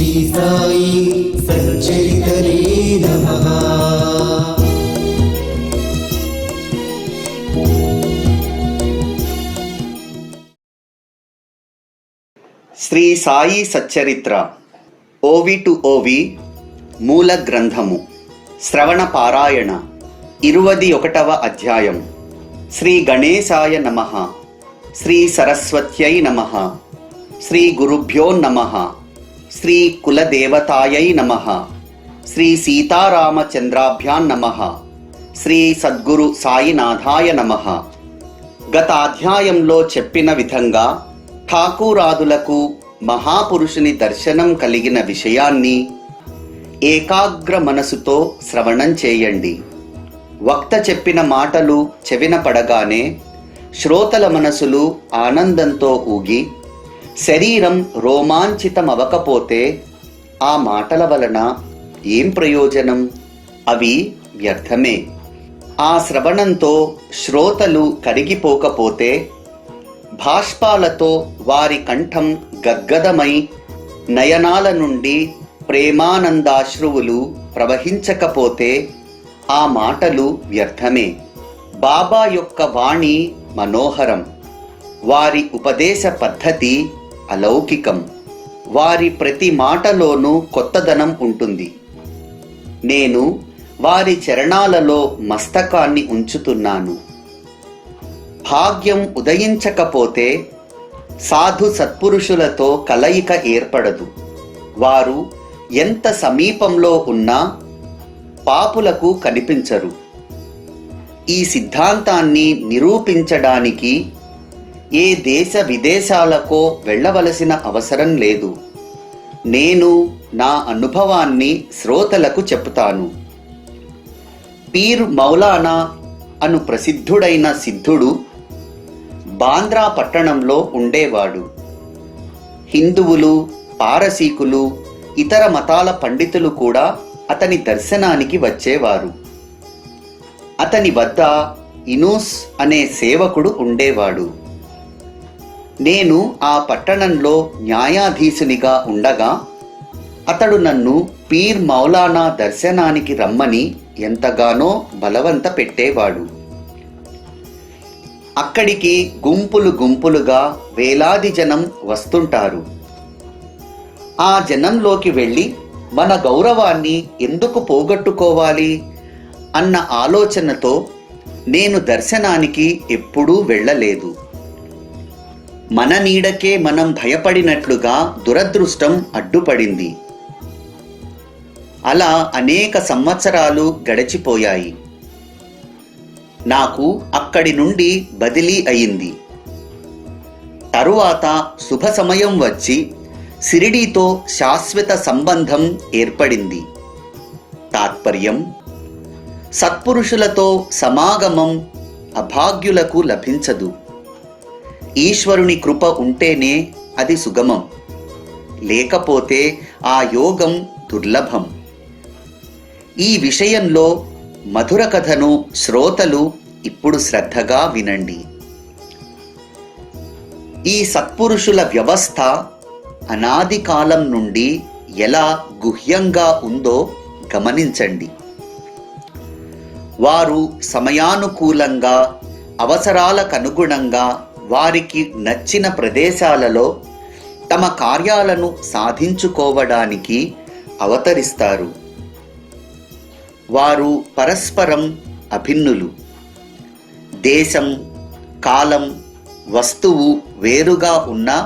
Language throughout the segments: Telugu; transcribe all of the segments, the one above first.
శ్రీ సాయి సచ్చరిత్రే నమః. శ్రీ సాయి సచ్చరిత్ర ఓవి టు ఓవి మూల గ్రంథము శ్రవణ పారాయణ 21వ అధ్యాయం. శ్రీ గణేశాయ నమః. శ్రీ సరస్వత్యై నమః. శ్రీ గురుభ్యో నమః. శ్రీ కులదేవతాయై నమః. శ్రీ సీతారామచంద్రాభ్యాం నమః. శ్రీ సద్గురు సాయినాథాయ నమః. గత అధ్యాయంలో చెప్పిన విధంగా ఠాకూరాదులకు మహాపురుషుని దర్శనం కలిగిన విషయాన్ని ఏకాగ్ర మనసుతో శ్రవణం చేయండి. వక్త చెప్పిన మాటలు చెవిన పడగానే శ్రోతల మనసులు ఆనందంతో ఊగి శరీరం రోమాంచితమవకపోతే ఆ మాటల వలన ఏం ప్రయోజనం? అవి వ్యర్థమే. ఆ శ్రవణంతో శ్రోతలు కరిగిపోకపోతే, భాష్పాలతో వారి కంఠం గద్గదమై నయనాల నుండి ప్రేమానందాశ్రువులు ప్రవహించకపోతే ఆ మాటలు వ్యర్థమే. బాబా యొక్క వాణి మనోహరం. వారి ఉపదేశ పద్ధతి అలౌకికం. వారి ప్రతి మాటలోనూ కొత్తదనం ఉంటుంది. నేను వారి చరణాలలో మస్తకాన్ని ఉంచుతున్నాను. భాగ్యం ఉదయించకపోతే సాధు సత్పురుషులతో కలయిక ఏర్పడదు. వారు ఎంత సమీపంలో ఉన్నా పాపులకు కనిపించరు. ఈ సిద్ధాంతాన్ని నిరూపించడానికి ఏ దేశ విదేశాలకో వెళ్ళవలసిన అవసరం లేదు. నేను నా అనుభవాన్ని శ్రోతలకు చెప్తాను. పీర్ మౌలానా అను ప్రసిద్ధుడైన సిద్ధుడు బాంద్రా పట్టణంలో ఉండేవాడు. హిందువులు, పారసీకులు, ఇతర మతాల పండితులు కూడా అతని దర్శనానికి వచ్చేవారు. అతని వద్ద ఇనూస్ అనే సేవకుడు ఉండేవాడు. నేను ఆ పట్టణంలో న్యాయాధీశునిగా ఉండగా అతడు నన్ను పీర్ మౌలానా దర్శనానికి రమ్మని ఎంతగానో బలవంత పెట్టేవాడు. అక్కడికి గుంపులు గుంపులుగా వేలాది జనం వస్తుంటారు. ఆ జనంలోకి వెళ్ళి మన గౌరవాన్ని ఎందుకు పోగొట్టుకోవాలి అన్న ఆలోచనతో నేను దర్శనానికి ఎప్పుడూ వెళ్ళలేదు. మన నీడకే మనం భయపడినట్లుగా దురదృష్టం అడ్డుపడింది. అలా అనేక సంవత్సరాలు గడిచిపోయాయి. నాకు అక్కడి నుండి బదిలీ అయింది. తరువాత శుభ సమయం వచ్చి షిరిడీతో శాశ్వత సంబంధం ఏర్పడింది. తాత్పర్యం: సత్పురుషులతో సమాగమం అభాగ్యులకు లభించదు. ఈశ్వరుని కృప ఉంటేనే అది సుగమం. లేకపోతే ఆ యోగం దుర్లభం. ఈ విషయంలో మధుర కథను శ్రోతలు ఇప్పుడు శ్రద్ధగా వినండి. ఈ సత్పురుషుల వ్యవస్థ అనాది కాలం నుండి ఎలా గుహ్యంగా ఉందో గమనించండి. వారు సమయానుకూలంగా, అవసరాలకనుగుణంగా వారికి నచ్చిన ప్రదేశాలలో తమ కార్యాలను సాధించుకోవడానికి అవతరిస్తారు. వారు పరస్పరం అభిన్నులు. దేశం, కాలం, వస్తువు వేరుగా ఉన్నా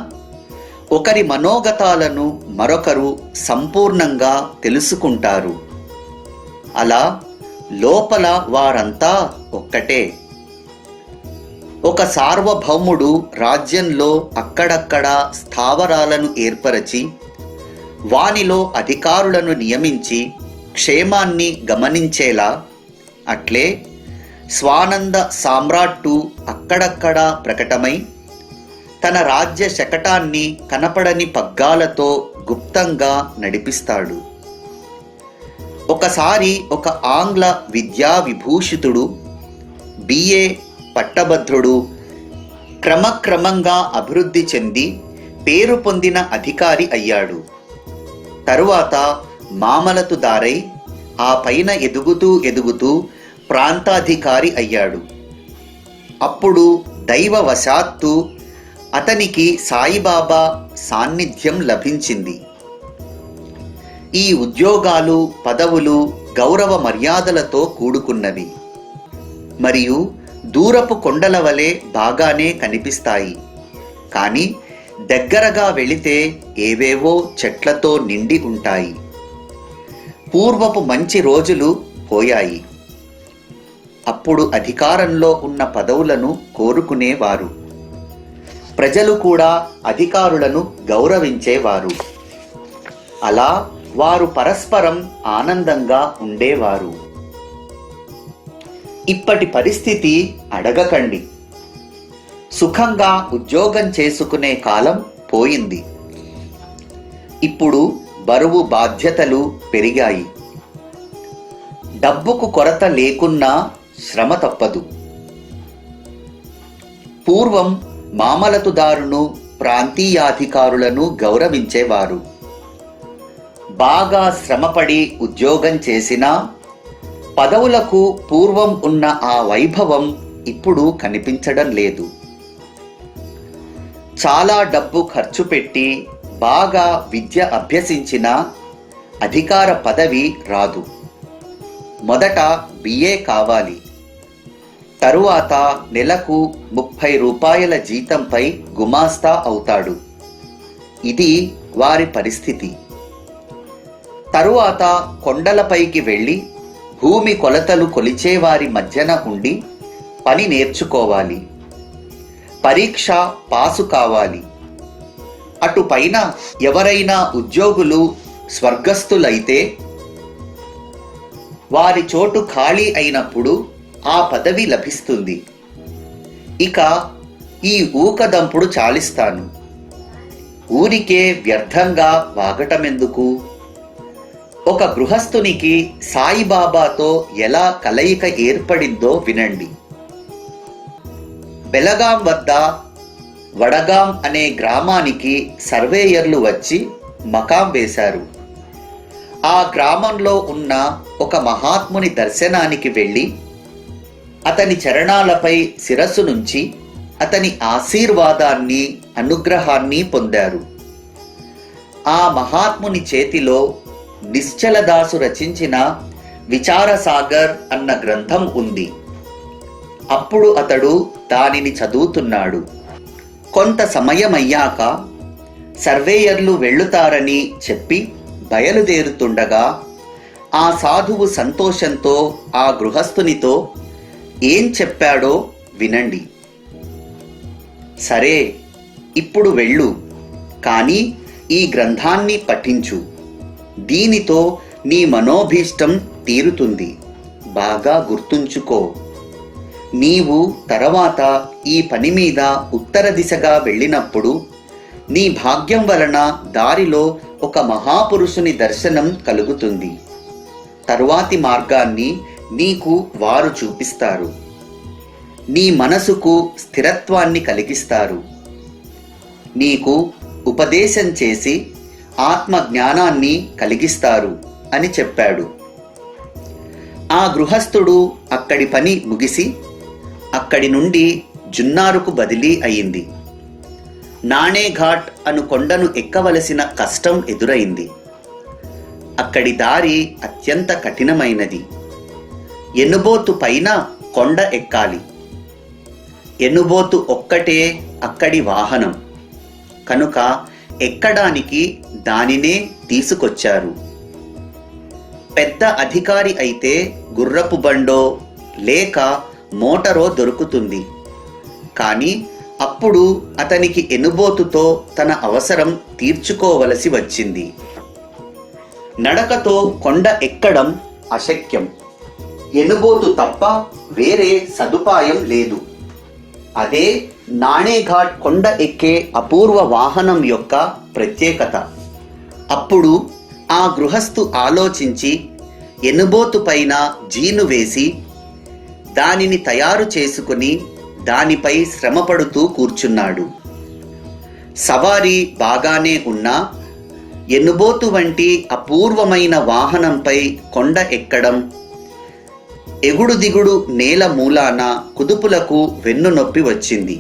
ఒకరి మనోగతాలను మరొకరు సంపూర్ణంగా తెలుసుకుంటారు. అలా లోపల వారంతా ఒక్కటే. ఒక సార్వభౌముడు రాజ్యంలో అక్కడక్కడ స్థావరాలను ఏర్పరచి వానిలో అధికారులను నియమించి క్షేమాన్ని గమనించేలా, అట్లే స్వానంద సామ్రాట్టు అక్కడక్కడ ప్రకటమై తన రాజ్య శకటాన్ని కనపడని పగ్గాలతో గుప్తంగా నడిపిస్తాడు. ఒకసారి ఒక ఆంగ్ల విద్యా విభూషితుడు, బిఏ పట్టభద్రుడు క్రమక్రమంగా అభివృద్ధి చెంది పేరు పొందిన అధికారి అయ్యాడు. తరువాత మామలతుదారై ఆ పైన ఎదుగుతూ ఎదుగుతూ ప్రాంతాధికారి అయ్యాడు. అప్పుడు దైవవశాత్తు అతనికి సాయిబాబా సాన్నిధ్యం లభించింది. ఈ ఉద్యోగాలు, పదవులు గౌరవ మర్యాదలతో కూడుకున్నవి మరియు దూరపు కొండల వలె బాగానే కనిపిస్తాయి. కానీ దగ్గరగా వెళితే ఏవేవో చెట్లతో నిండి ఉంటాయి. పూర్వపు మంచి రోజులు పోయాయి. అప్పుడు అధికారంలో ఉన్న పదవులను కోరుకునేవారు. ప్రజలు కూడా అధికారులను గౌరవించేవారు. అలా వారు పరస్పరం ఆనందంగా ఉండేవారు. ఇప్పటి పరిస్థితి అడగకండి. సుఖంగా ఉద్యోగం చేసుకునే కాలం పోయింది. ఇప్పుడు బరువు బాధ్యతలు పెరిగాయి. డబ్బుకు కొరత లేకున్నా శ్రమ తప్పదు. పూర్వం మామలతుదారును, ప్రాంతీయాధికారులను గౌరవించేవారు. బాగా శ్రమపడి ఉద్యోగం చేసినా పదవులకు పూర్వం ఉన్న ఆ వైభవం ఇప్పుడు కనిపించడం లేదు. చాలా డబ్బు ఖర్చు పెట్టి బాగా విద్య అభ్యసించిన అధికార పదవి రాదు. మొదట బిఏ కావాలి. తరువాత నెలకు 30 రూపాయల జీతంపై గుమాస్తా అవుతాడు. ఇది వారి పరిస్థితి. తరువాత కొండలపైకి వెళ్ళి భూమి కొలతలు కొలిచేవారి మధ్యన ఉండి పని నేర్చుకోవాలి. పరీక్ష పాసు కావాలి. అటు పైన ఎవరైనా ఉద్యోగులు స్వర్గస్థులైతే వారి చోటు ఖాళీ అయినప్పుడు ఆ పదవి లభిస్తుంది. ఇక ఈ ఊకదంపుడు చాలిస్తాను. ఊరికే వ్యర్థంగా వాగటమెందుకు? ఒక గృహస్థునికి సాయిబాబాతో ఎలా కలయిక ఏర్పడిందో వినండి. బెలగాం వద్ద వడగాం అనే గ్రామానికి సర్వేయర్లు వచ్చి మకాం వేశారు. ఆ గ్రామంలో ఉన్న ఒక మహాత్ముని దర్శనానికి వెళ్ళి అతని చరణాలపై శిరస్సు నుంచి అతని ఆశీర్వాదాన్ని, అనుగ్రహాన్ని పొందారు. ఆ మహాత్ముని చేతిలో నిశ్చలదాసు రచించిన విచారసాగర్ అన్న గ్రంథం ఉంది. అప్పుడు అతడు దానిని చదువుతున్నాడు. కొంత సమయమయ్యాక సర్వేయర్లు వెళ్ళుతారని చెప్పి బయలుదేరుతుండగా ఆ సాధువు సంతోషంతో ఆ గృహస్థునితో ఏం చెప్పాడో వినండి. సరే, ఇప్పుడు వెళ్ళు, కానీ ఈ గ్రంథాన్ని పఠించు. దీనితో నీ మనోభీష్టం తీరుతుంది. బాగా గుర్తుంచుకో. నీవు తర్వాత ఈ పని మీద ఉత్తర దిశగా వెళ్ళినప్పుడు నీ భాగ్యం వలన దారిలో ఒక మహాపురుషుని దర్శనం కలుగుతుంది. తరువాతి మార్గాన్ని నీకు వారు చూపిస్తారు. నీ మనసుకు స్థిరత్వాన్ని కలిగిస్తారు. నీకు ఉపదేశం చేసి ఆత్మ జ్ఞానాన్ని కలిగిస్తారు అని చెప్పాడు. ఆ గృహస్థుడు అక్కడి పని ముగిసి అక్కడి నుండి జున్నారుకు బదిలీ అయింది. నాణేఘాట్ అను కొండను ఎక్కవలసిన కష్టం ఎదురైంది. అక్కడి దారి అత్యంత కఠినమైనది. ఎన్నుబోతు పైన కొండ ఎక్కాలి. ఎన్నుబోతు ఒక్కటే అక్కడి వాహనం కనుక ఎక్కడానికి దానినే తీసుకొచ్చారు. పెద్ద అధికారి అయితే గుర్రపు బండో లేక మోటారో దొరుకుతుంది. కానీ అప్పుడు అతనికి ఎనుబోతుతో తన అవసరం తీర్చుకోవలసి వచ్చింది. నడకతో కొండ ఎక్కడం అశక్యం. ఎనుబోతు తప్ప వేరే సదుపాయం లేదు. అదే నాణేఘాట్ కొండ ఎక్కే అపూర్వ వాహనం యొక్క ప్రత్యేకత. అప్పుడు ఆ గృహస్థు ఆలోచించి ఎనుబోతు పైన జీను వేసి దానిని తయారు చేసుకుని దానిపై శ్రమపడుతూ కూర్చున్నాడు. సవారీ బాగానే ఉన్నా ఎనుబోతు వంటి అపూర్వమైన వాహనంపై కొండ ఎక్కడం, ఎగుడు దిగుడు నేల మూలాన కుదుపులకు వెన్నునొప్పి వచ్చింది.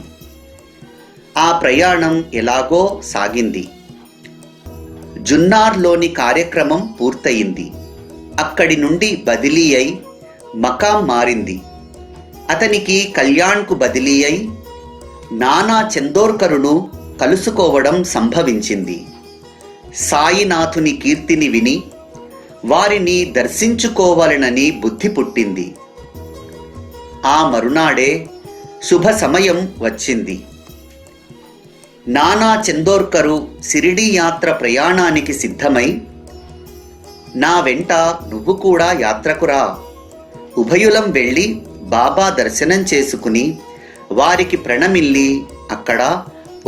ఆ ప్రయాణం ఎలాగో సాగింది. జున్నార్లోని కార్యక్రమం పూర్తయింది. అక్కడి నుండి బదిలీ అయి మకాం మారింది. అతనికి కళ్యాణ్కు బదిలీ అయి నానా చందోర్కరును కలుసుకోవడం సంభవించింది. సాయినాథుని కీర్తిని విని వారిని దర్శించుకోవాలనని బుద్ధి పుట్టింది. ఆ మరునాడే శుభ సమయం వచ్చింది. నానా చందోర్కరు సిరిడి యాత్ర ప్రయాణానికి సిద్ధమై, నా వెంట నువ్వు కూడా యాత్రకురా, ఉభయులం వెళ్ళి బాబా దర్శనం చేసుకుని వారికి ప్రణమిల్లి అక్కడ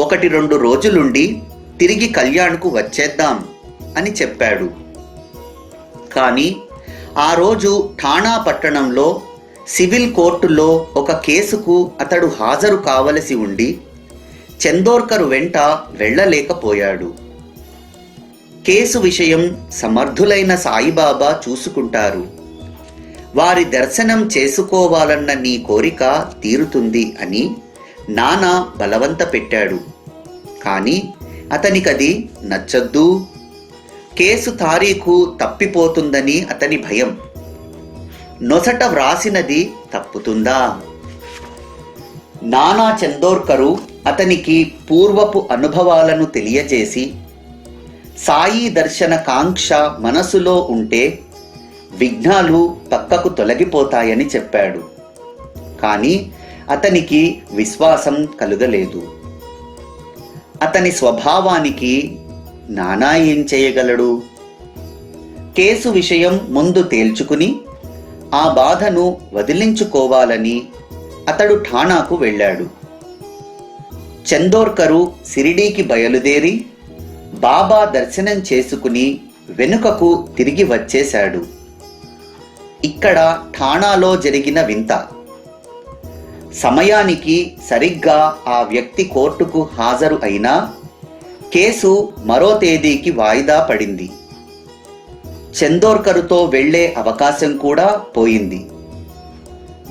1-2 రోజులుండి తిరిగి కళ్యాణ్కు వచ్చేద్దాం అని చెప్పాడు. కానీ ఆ రోజు ఠాణా పట్టణంలో సివిల్ కోర్టులో ఒక కేసుకు అతడు హాజరు కావలసి ఉండి చందోర్కరు వెంట వెళ్ళలేకపోయాడు. కేసు విషయం సమర్థులైన సాయిబాబా చూసుకుంటారు. వారి దర్శనం చేసుకోవాలన్న నీ కోరిక తీరుతుంది అని నానా బలవంత పెట్టాడు. కానీ అతనికది నచ్చద్దు. కేసు తారీఖు తప్పిపోతుందని అతని భయం. నొసట వ్రాసినది తప్పుతుందా? నానా చందోర్కరు అతనికి పూర్వపు అనుభవాలను తెలియజేసి, సాయి దర్శన కాంక్ష మనసులో ఉంటే విఘ్నాలు పక్కకు తొలగిపోతాయని చెప్పాడు. కానీ అతనికి విశ్వాసం కలుగలేదు. అతని స్వభావానికి నానా ఏం చేయగలడు? కేసు విషయం ముందు తేల్చుకుని ఆ బాధను వదిలించుకోవాలని అతడు ఠాణాకు వెళ్ళాడు. చందోర్కరు సిరిడీకి బయలుదేరి బాబా దర్శనం చేసుకుని వెనుకకు తిరిగి వచ్చేశాడు. ఇక్కడ ఠాణాలో జరిగిన వింత. సమయానికి సరిగ్గా ఆ వ్యక్తి కోర్టుకు హాజరు అయినా కేసు మరో తేదీకి వాయిదా పడింది. చందోర్కరుతో వెళ్లే అవకాశం కూడా పోయింది.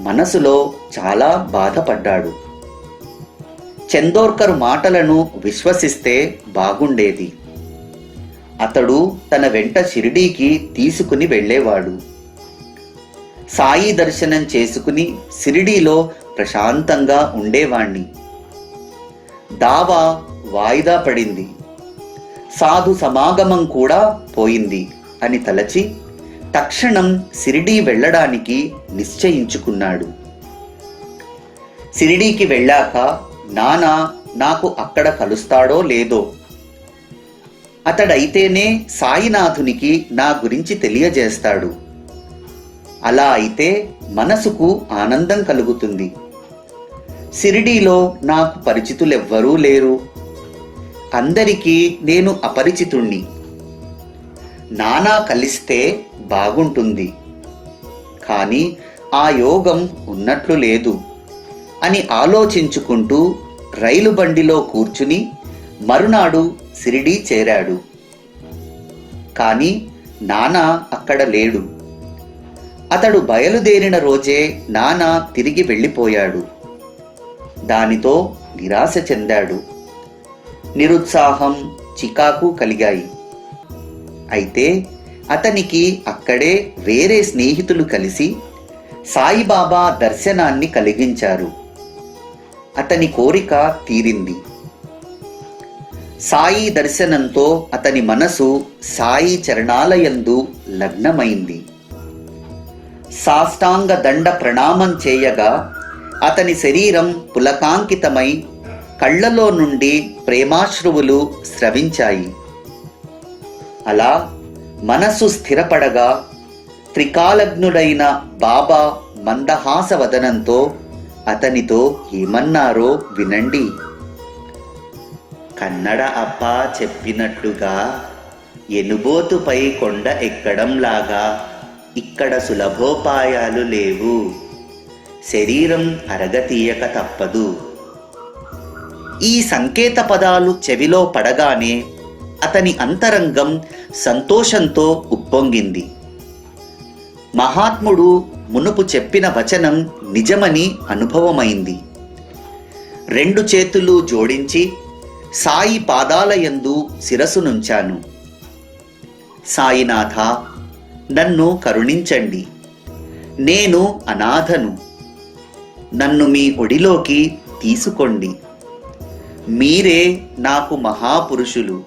మనసులో చాలా బాధపడ్డాడు. చందోర్కరు మాటలను విశ్వసిస్తే బాగుండేది. అతడు తన వెంట షిరిడీకి తీసుకుని వెళ్ళేవాడు. సాయి దర్శనం చేసుకుని షిరిడీలో ప్రశాంతంగా ఉండేవాణ్ణి. దావా వాయిదా పడింది, సాధు సమాగమం కూడా పోయింది అని తలచి తక్షణం షిరిడీ వెళ్ళడానికి నిశ్చయించుకున్నాడు. షిరిడీకి వెళ్ళాక నానా నాకు అక్కడ కలుస్తాడో లేదో, అతడైతేనే సాయినాథునికి నా గురించి తెలియజేస్తాడు. అలా అయితే మనసుకు ఆనందం కలుగుతుంది. షిరిడీలో నాకు పరిచితులెవ్వరూ లేరు. అందరికీ నేను అపరిచితుణ్ణి. నానా కలిస్తే బాగుంటుంది. కానీ ఆ యోగం ఉన్నట్లు లేదు అని ఆలోచించుకుంటూ రైలు బండిలో కూర్చుని మరునాడు షిరిడీ చేరాడు. కానీ నానా అక్కడ లేడు. అతడు బయలుదేరిన రోజే నానా తిరిగి వెళ్ళిపోయాడు. దానితో నిరాశ చెందాడు. నిరుత్సాహం, చికాకు కలిగాయి. అయితే అతనికి అక్కడే వేరే స్నేహితులు కలిసి సాయిబాబా దర్శనాన్ని కలిగించారు. అతని కోరిక తీరింది. సాయి దర్శనంతో అతని మనసు సాయి చరణాలయందు లగ్నమైంది. సాష్టాంగ దండ ప్రణామం చేయగా అతని శరీరం పులకాంకితమై కళ్ళలో నుండి ప్రేమాశ్రువులు స్రవించాయి. అలా మనస్సు స్థిరపడగా త్రికాలజ్ఞుడైన బాబా మందహాసవదనంతో అతనితో ఏమన్నారో వినండి. కన్నడ అప్ప చెప్పినట్టుగా ఎనుబోతుపై కొండ ఎక్కడంలాగా ఇక్కడ సులభోపాయాలు లేవు. శరీరం అరగతీయక తప్పదు. ఈ సంకేత పదాలు చెవిలో పడగానే అతని అంతరంగం సంతోషంతో ఉప్పొంగింది. మహాత్ముడు మునుపు చెప్పిన వచనం నిజమని అనుభవమైంది. 2 చేతులు జోడించి సాయి పాదాలయందు శిరసునుంచాను. సాయినాథ, నన్ను కరుణించండి. నేను అనాథను. నన్ను మీ ఒడిలోకి తీసుకోండి. మీరే నాకు మహాపురుషులు.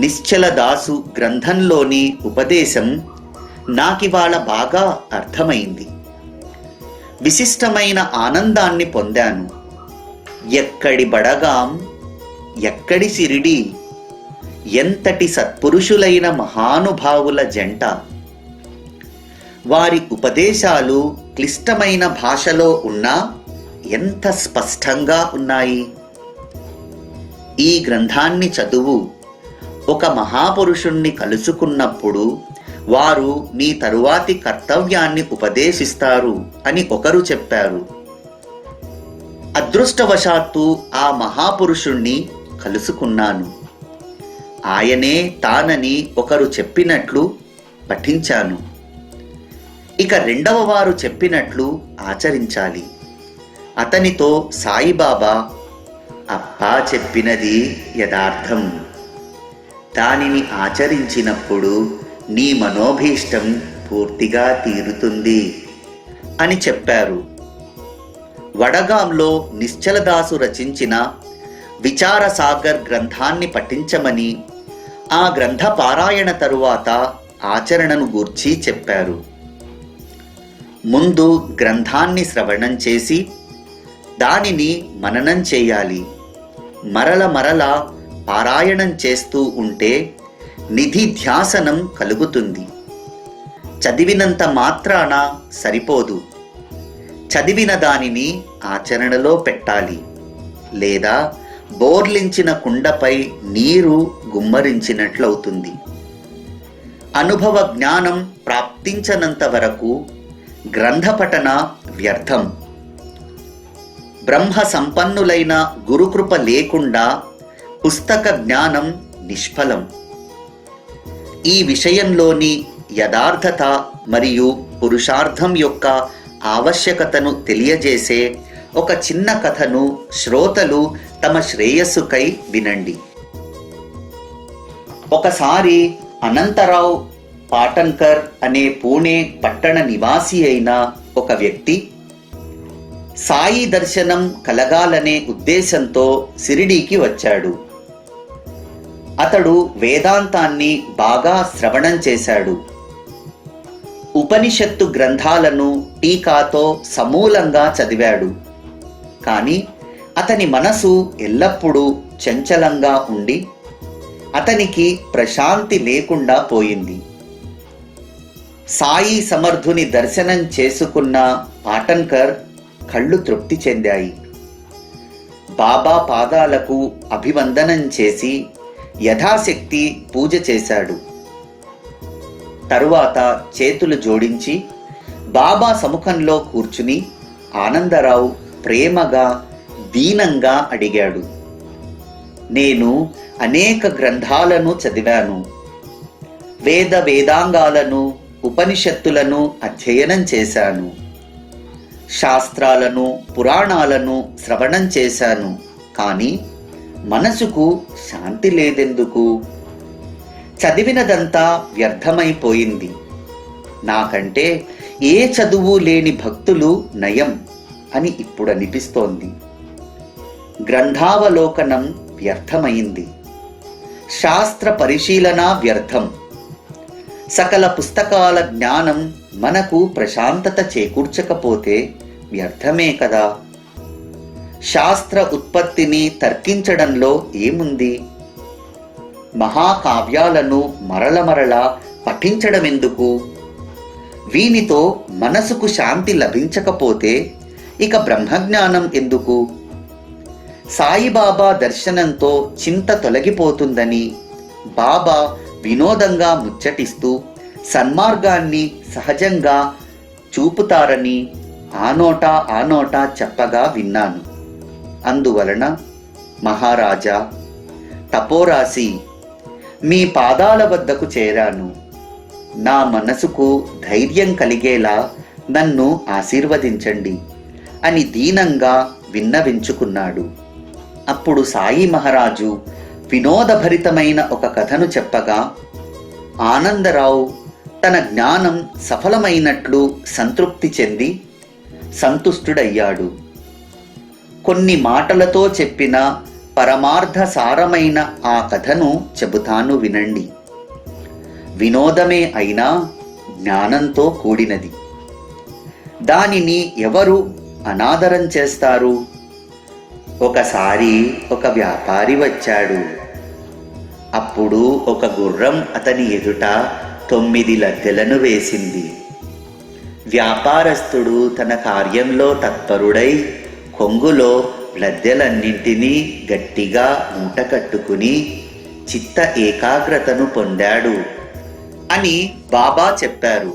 నిశ్చల దాసు గ్రంథంలోని ఉపదేశం నాకివాళ బాగా అర్థమైంది. విశిష్టమైన ఆనందాన్ని పొందాను. ఎక్కడి బడగాం, ఎక్కడి సిరిడి, ఎంతటి సత్పురుషులైన మహానుభావుల జంట. వారి ఉపదేశాలు క్లిష్టమైన భాషలో ఉన్నా ఎంత స్పష్టంగా ఉన్నాయి. ఈ గ్రంథాన్ని చదువు. ఒక మహాపురుషుణ్ణి కలుసుకున్నప్పుడు వారు నీ తరువాతి కర్తవ్యాన్ని ఉపదేశిస్తారు అని ఒకరు చెప్పారు. అదృష్టవశాత్తు ఆ మహాపురుషుణ్ణి కలుసుకున్నాను. ఆయనే తానని ఒకరు చెప్పినట్లు పఠించాను. ఇక 2వ వారు చెప్పినట్లు ఆచరించాలి. అతనితో సాయిబాబా, అప్పా చెప్పినది యథార్థం. దానిని ఆచరించినప్పుడు నీ మనోభీష్టం పూర్తిగా తీరుతుంది అని చెప్పారు. వడగాంలో నిశ్చలదాసు రచించిన విచారసాగర్ గ్రంథాన్ని పఠించమని, ఆ గ్రంథ పారాయణ తరువాత ఆచరణను గూర్చి చెప్పారు. ముందు గ్రంథాన్ని శ్రవణం చేసి దానిని మననం చేయాలి. మరల పారాయణం చేస్తూ ఉంటే నిధిధ్యాసనం కలుగుతుంది. చదివినంత మాత్రాన సరిపోదు. చదివిన దానిని ఆచరణలో పెట్టాలి. లేదా బోర్లించిన కుండపై నీరు గుమ్మరించినట్లవుతుంది. అనుభవ జ్ఞానం ప్రాప్తించనంత వరకు గ్రంథపఠన వ్యర్థం. బ్రహ్మ సంపన్నులైన గురుకృప లేకుండా పుస్తక జ్ఞానం నిష్ఫలం. ఈ విషయంలోని యథార్థత మరియు పురుషార్థం యొక్క ఆవశ్యకతను తెలియజేసే ఒక చిన్న కథను శ్రోతలు తమ శ్రేయస్సుకై వినండి. ఒకసారి అనంతరావు పాటన్కర్ అనే పూణే పట్టణ నివాసి అయిన ఒక వ్యక్తి సాయి దర్శనం కలగాలనే ఉద్దేశంతో షిరిడీకి వచ్చాడు. అతడు వేదాంతాన్ని బాగా శ్రవణం చేశాడు. ఉపనిషత్తు గ్రంథాలను టీకాతో సమూలంగా చదివాడు. కానీ అతని మనసు ఎల్లప్పుడూ చంచలంగా ఉండి అతనికి ప్రశాంతి లేకుండా పోయింది. సాయి సమర్థుని దర్శనం చేసుకున్న పాటన్కర్ కళ్ళు తృప్తి చెందాయి. బాబా పాదాలకు అభివందనం చేసి యథాశక్తి పూజ చేశాడు. తరువాత చేతులు జోడించి బాబా సముఖంలో కూర్చుని ఆనందరావు ప్రేమగా దీనంగా అడిగాడు, నేను అనేక గ్రంథాలను చదివాను. వేదాంగాలను ఉపనిషత్తులను అధ్యయనం చేశాను. శాస్త్రాలను పురాణాలను శ్రవణం చేశాను. కానీ మనసుకు శాంతి లేదెందుకు? చదివినదంతా వ్యర్థమైపోయింది. నాకంటే ఏ చదువు లేని భక్తులు నయం అని ఇప్పుడు అనిపిస్తోంది. గ్రంథావలోకనం వ్యర్థమైంది. శాస్త్ర పరిశీలన వ్యర్థం. సకల పుస్తకాల జ్ఞానం మనకు ప్రశాంతత చేకూర్చకపోతే వ్యర్థమే కదా. శాస్త్ర ఉత్పత్తిని తర్కించడంలో ఏముంది? మహాకావ్యాలను మరల పఠించడమెందుకు? వీనితో మనసుకు శాంతి లభించకపోతే ఇక బ్రహ్మజ్ఞానం ఎందుకు? సాయిబాబా దర్శనంతో చింత తొలగిపోతుందని బాబా వినోదంగా ముచ్చటిస్తూ సన్మార్గాన్ని సహజంగా చూపుతారని ఆ నోటా చెప్పగా విన్నాను. అందువలన మహారాజా, తపోరాశి, మీ పాదాల వద్దకు చేరాను. నా మనసుకు ధైర్యం కలిగేలా నన్ను ఆశీర్వదించండి అని దీనంగా విన్నవించుకున్నాడు. అప్పుడు సాయి మహారాజు వినోదభరితమైన ఒక కథను చెప్పగా ఆనందరావు తన జ్ఞానం సఫలమైనట్లు సంతృప్తి చెంది సంతుష్టుడయ్యాడు. కొన్ని మాటలతో చెప్పిన పరమార్థ సారమైన ఆ కథను చెబుతాను వినండి. వినోదమే అయినా జ్ఞానంతో కూడినది. దానిని ఎవరు అనాదరం చేస్తారు? ఒకసారి ఒక వ్యాపారి వచ్చాడు. అప్పుడు ఒక గుర్రం అతని ఎదుట 9 లద్దెలను వేసింది. వ్యాపారస్తుడు తన కార్యంలో తత్పరుడై కొంగులో లద్దెలన్నింటినీ గట్టిగా మూట కట్టుకుని చిత్త ఏకాగ్రతను పొందాడు అని బాబా చెప్పారు.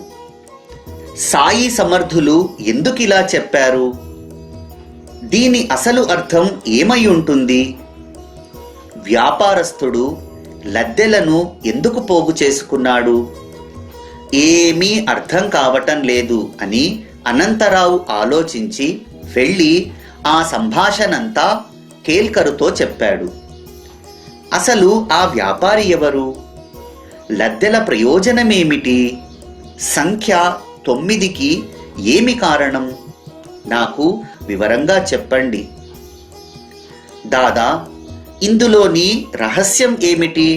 సాయి సమర్థులు ఎందుకిలా చెప్పారు? దీని అసలు అర్థం ఏమై ఉంటుంది? వ్యాపారస్తుడు లద్దెలను ఎందుకు పోగు చేసుకున్నాడు? ఏమీ అర్థం కావటం లేదు అని అనంతరావు ఆలోచించి వెళ్ళి ఆ సంభాషణంతా కేల్కరుతో చెప్పాడు. అసలు ఆ వ్యాపారి ఎవరు? లద్దెల ప్రయోజనమేమిటి? సంఖ్య 9కి ఏమి కారణం? నాకు వివరంగా చెప్పండి. దాదా, ఇందులోని రహస్యం ఏమిటి?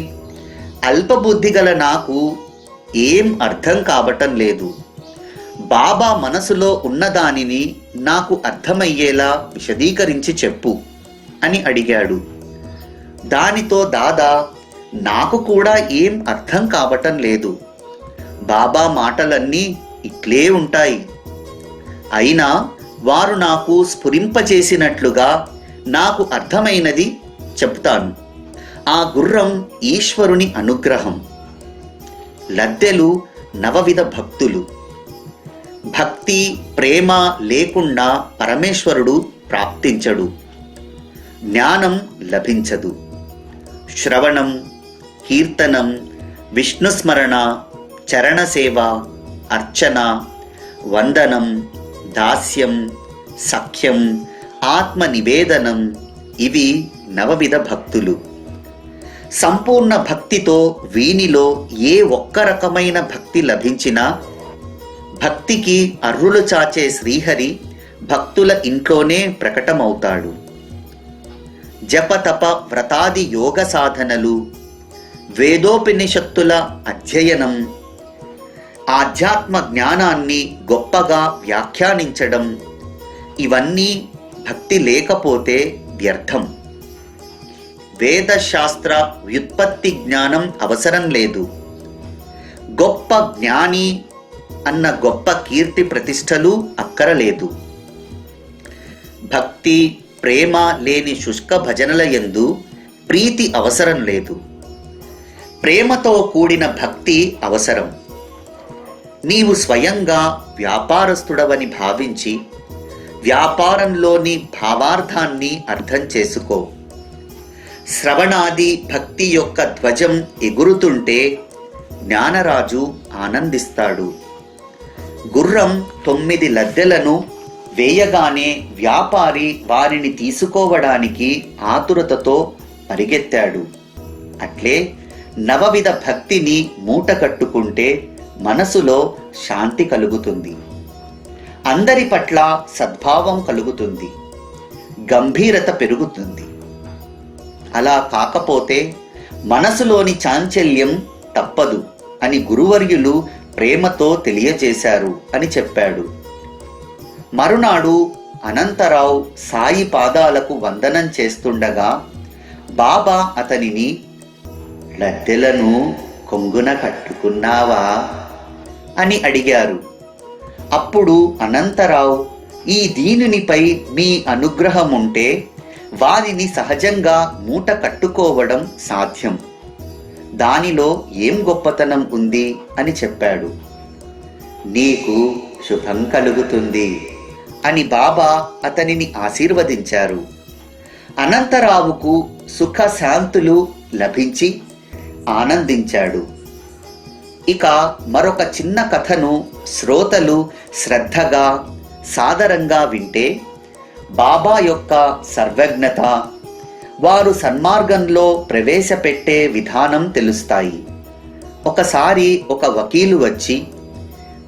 అల్పబుద్ధి గల నాకు ఏం అర్థం కావటం లేదు. బాబా మనసులో ఉన్నదానిని నాకు అర్థమయ్యేలా విశదీకరించి చెప్పు అని అడిగాడు. దానితో దాదా, నాకు కూడా ఏం అర్థం కావటం లేదు. బాబా మాటలన్నీ ఇట్లే ఉంటాయి. అయినా వారు నాకు స్ఫురింపజేసినట్లుగా నాకు అర్థమైనది చెప్తాను. ఆ గుర్రం ఈశ్వరుని అనుగ్రహం. లద్దెలు 9 భక్తులు. భక్తి ప్రేమ లేకుండా పరమేశ్వరుడు ప్రాప్తించడు. జ్ఞానం లభించదు. శ్రవణం, కీర్తనం, విష్ణుస్మరణ, చరణసేవ, అర్చన, వందనం, దాస్యం, సఖ్యం, ఆత్మ నివేదనం ఇవి 9 భక్తులు. సంపూర్ణ భక్తితో వీనిలో ఏ ఒక్క రకమైన భక్తి లభించినా భక్తికి అర్రులు చాచే శ్రీహరి భక్తుల ఇంట్లోనే ప్రకటమవుతాడు. జపతప వ్రతాది యోగ సాధనలు, వేదోపనిషత్తుల అధ్యయనం, ఆధ్యాత్మ జ్ఞానాన్ని గొప్పగా వ్యాఖ్యానించడం ఇవన్నీ భక్తి లేకపోతే వ్యర్థం. వేదశాస్త్ర వ్యుత్పత్తి జ్ఞానం అవసరం లేదు. గొప్ప జ్ఞాని అన్న గొప్ప కీర్తి ప్రతిష్టలు అక్కరలేదు. భక్తి ప్రేమ లేని శుష్క భజనల యందు ప్రీతి అవసరం లేదు. ప్రేమతో కూడిన భక్తి అవసరం. నీవు స్వయంగా వ్యాపారస్తుడవని భావించి వ్యాపారంలోని భావార్థాన్ని అర్థం చేసుకో. శ్రవణాది భక్తి యొక్క ధ్వజం ఎగురుతుంటే జ్ఞానరాజు ఆనందిస్తాడు. గుర్రం 9 లద్దెలను వేయగానే వ్యాపారి వారిని తీసుకోవడానికి ఆతురతతో పరిగెత్తాడు. అట్లే 9 భక్తిని మూట కట్టుకుంటే మనసులో శాంతి కలుగుతుంది. అందరి పట్ల సద్భావం కలుగుతుంది. గంభీరత పెరుగుతుంది. అలా కాకపోతే మనసులోని చాంచల్యం తప్పదు అని గురువర్యులు ప్రేమతో తెలియజేశారు అని చెప్పాడు. మరునాడు అనంతరావు సాయి పాదాలకు వందనం చేస్తుండగా బాబా అతనిని, లద్దెలను కొంగున కట్టుకున్నావా అని అడిగారు. అప్పుడు అనంతరావు, ఈ దీనునిపై మీ అనుగ్రహం ఉంటే వారిని సహజంగా మూట కట్టుకోవడం సాధ్యం. దానిలో ఏం గొప్పతనం ఉంది అని చెప్పాడు. నీకు శుభం కలుగుతుంది అని బాబా అతనిని ఆశీర్వదించారు. అనంతరావుకు సుఖ శాంతులు లభించి ఆనందించాడు. ఇక మరొక చిన్న కథను శ్రోతలు శ్రద్ధగా సాదరంగా వింటే బాబా యొక్క సర్వజ్ఞత, వారు సన్మార్గంలో ప్రవేశపెట్టే విధానం తెలుస్తాయి. ఒకసారి ఒక వకీలు వచ్చి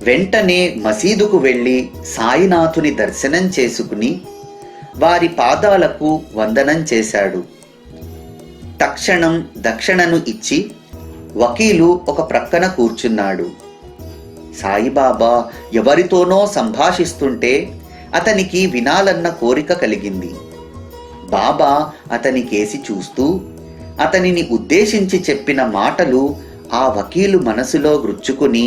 వెంటనే మసీదుకు వెళ్ళి సాయినాథుని దర్శనం చేసుకుని వారి పాదాలకు వందనం చేశాడు. తక్షణం దక్షిణను ఇచ్చి వకీలు ఒక ప్రక్కన కూర్చున్నాడు. సాయిబాబా ఎవరితోనో సంభాషిస్తుంటే అతనికి వినాలన్న కోరిక కలిగింది. బాబా అతని కేసి చూస్తూ అతనిని ఉద్దేశించి చెప్పిన మాటలు ఆ వకీలు మనసులో గుచ్చుకుని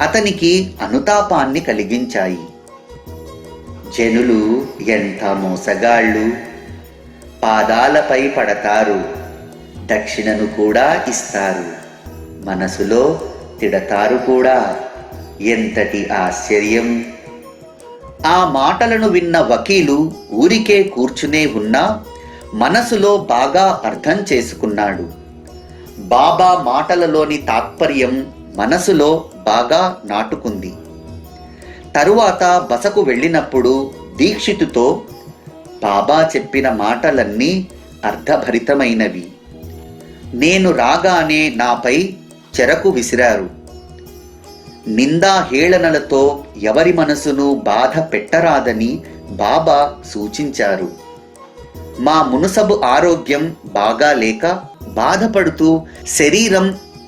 అతనికి అనుతాపాన్ని కలిగించాయి. జనులు ఎంత మోసగాళ్ళు, పాదాలపై పడతారు, దక్షిణను కూడా ఇస్తారు, మనసులో తిడతారు కూడా. ఎంతటి ఆశ్చర్యం! ఆ మాటలను విన్న వకీలు ఊరికే కూర్చునే ఉన్నా మనసులో బాగా అర్థం చేసుకున్నాడు. బాబా మాటలలోని తాత్పర్యం మనసులో బాగా నాటుకుంది. తరువాత బసకు వెళ్ళినప్పుడు దీక్షితుతో బాబా చెప్పిన మాటలన్నీ అర్థభరితమైనవి. నేను రాగానే నాపై చెరకు విసిరారు. నిందా హేళనలతో ఎవరి మనసును బాధ పెట్టరాదని బాబా సూచించారు. మా మునుసబు ఆరోగ్యం బాగా లేక బాధపడుతూ శరీరం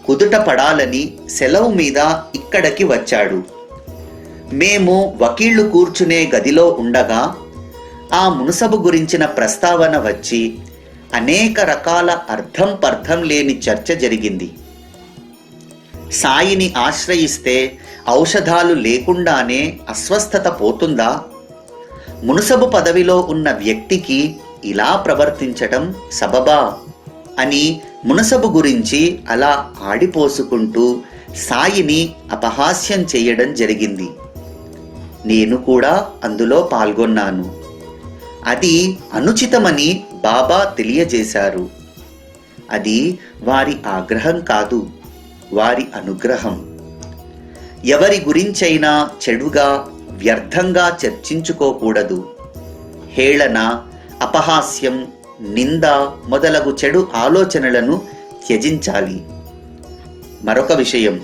కుదుట పడాలని సెలవు మీద ఇక్కడికి వచ్చాడు. మేము వకీళ్లు కూర్చునే గదిలో ఉండగా ఆ మునుసబు గురించిన ప్రస్తావన వచ్చి అనేక రకాల అర్థం పర్థం లేని చర్చ జరిగింది. సాయిని ఆశ్రయిస్తే ఔషధాలు లేకుండానే అస్వస్థత పోతుందా? మునుసబు పదవిలో ఉన్న వ్యక్తికి ఇలా ప్రవర్తించటం సబబా అని మునుసబు గురించి అలా ఆడిపోసుకుంటూ సాయిని అపహాస్యం చేయడం జరిగింది. నేను కూడా అందులో పాల్గొన్నాను. అది అనుచితమని బాబా తెలియజేశారు. అది వారి ఆగ్రహం కాదు, వారి అనుగ్రహం. ఎవరి గురించైనా చెడుగా వ్యర్థంగా చర్చించుకోకూడదు. హేళన, అపహాస్యం, నింద మొదలగు చెడు ఆలోచనలను త్యజించాలి. మరొక విషయం,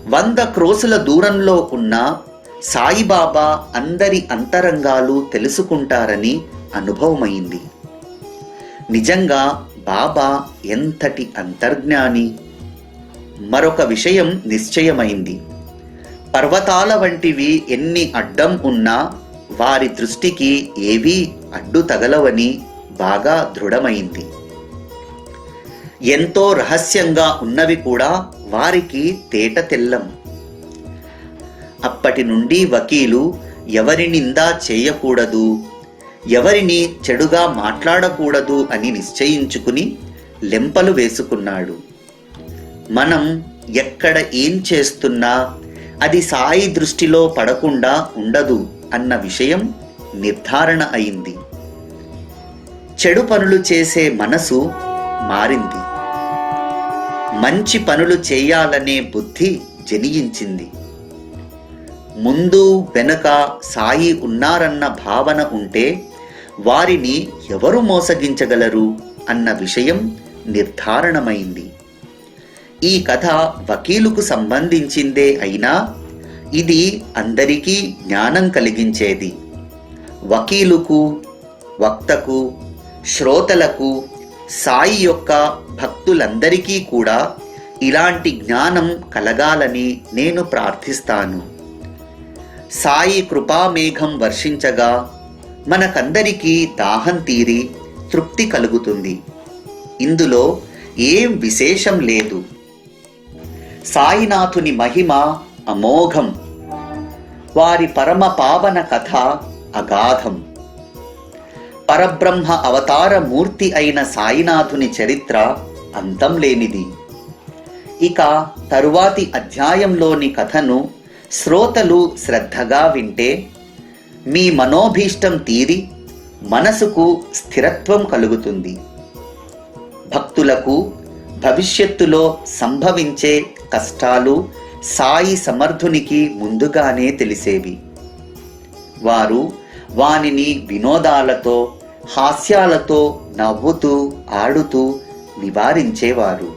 100 క్రోసుల దూరంలో ఉన్న సాయిబాబా అందరి అంతరంగాలు తెలుసుకుంటారని అనుభవమైంది. నిజంగా బాబా ఎంతటి అంతర్జ్ఞాని! మరొక విషయం నిశ్చయమైంది. పర్వతాల వంటివి ఎన్ని అడ్డం ఉన్నా వారి దృష్టికి ఏవీ అడ్డు తగలవని బాగా దృఢమైంది. ఎంతో రహస్యంగా ఉన్నవి కూడా వారికి తేట తెల్లం. అప్పటి నుండి వకీలు ఎవరి నిందా చేయకూడదు, ఎవరిని చెడుగా మాట్లాడకూడదు అని నిశ్చయించుకుని లెంపలు వేసుకున్నాడు. మనం ఎక్కడ ఏం చేస్తున్నా అది సాయి దృష్టిలో పడకుండా ఉండదు అన్న విషయం నిర్ధారణ అయింది. చెడు పనులు చేసే మనసు మారింది. మంచి పనులు చేయాలనే బుద్ధి జనియించింది. ముందు వెనుక సాయి ఉన్నారన్న భావన ఉంటే వారిని ఎవరు మోసగించగలరు అన్న విషయం నిర్ధారణమైంది. ఈ కథ వకీలుకు సంబంధించిందే అయినా ఇది అందరికీ జ్ఞానం కలిగించేది. వకీలుకు, వక్తకు, శ్రోతలకు, సాయి యొక్క భక్తులందరికీ కూడా ఇలాంటి జ్ఞానం కలగాలని నేను ప్రార్థిస్తాను. సాయి కృపామేఘం వర్షించగా మనకందరికీ దాహం తీరి తృప్తి కలుగుతుంది. ఇందులో ఏం విశేషం లేదు. సాయినాథుని మహిమ అమోఘం. వారి పరమ పావన కథ అగాధం. పరబ్రహ్మ అవతార మూర్తి అయిన సాయినాథుని చరిత్ర అంతం లేనిది. ఇక తరువాతి అధ్యాయంలోని కథను శ్రోతలు శ్రద్ధగా వింటే మీ మనోభీష్టం తీరి మనసుకు స్థిరత్వం కలుగుతుంది. భక్తులకు భవిష్యత్తులో సంభవించే కష్టాలు సాయి సమర్థునికి ముందుగానే తెలిసేవి. వారు వానిని వినోదాలతో, హాస్యాలతో నవ్వుతూ ఆడుతూ నివారించేవారు.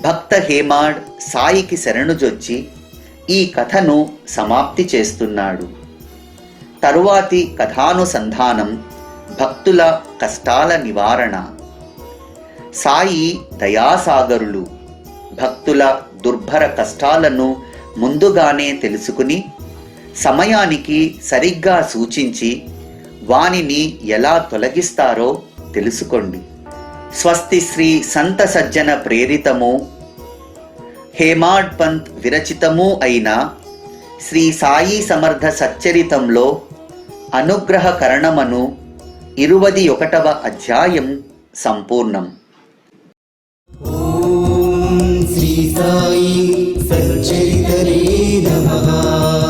భక్త హేమాడ్ సాయికి శరణుజొచ్చి ఈ కథను సమాప్తి చేస్తున్నాడు. తరువాతి కథానుసంధానం భక్తుల కష్టాల నివారణ. సాయి దయాసాగరులు. భక్తుల దుర్భర కష్టాలను ముందుగానే తెలుసుకుని సమయానికి సరిగ్గా సూచించి వానిని ఎలా తొలగిస్తారో తెలుసుకోండి. స్వస్తి శ్రీ సంత సజ్జన ప్రేరితము హేమాడ్ పంత్ విరచితము అయిన శ్రీ సాయి సమర్థ సచ్చరితంలో అనుగ్రహ కరణమను 21వ అధ్యాయం సంపూర్ణం. ఓం శ్రీ సాయి సచ్చరితనే నమః.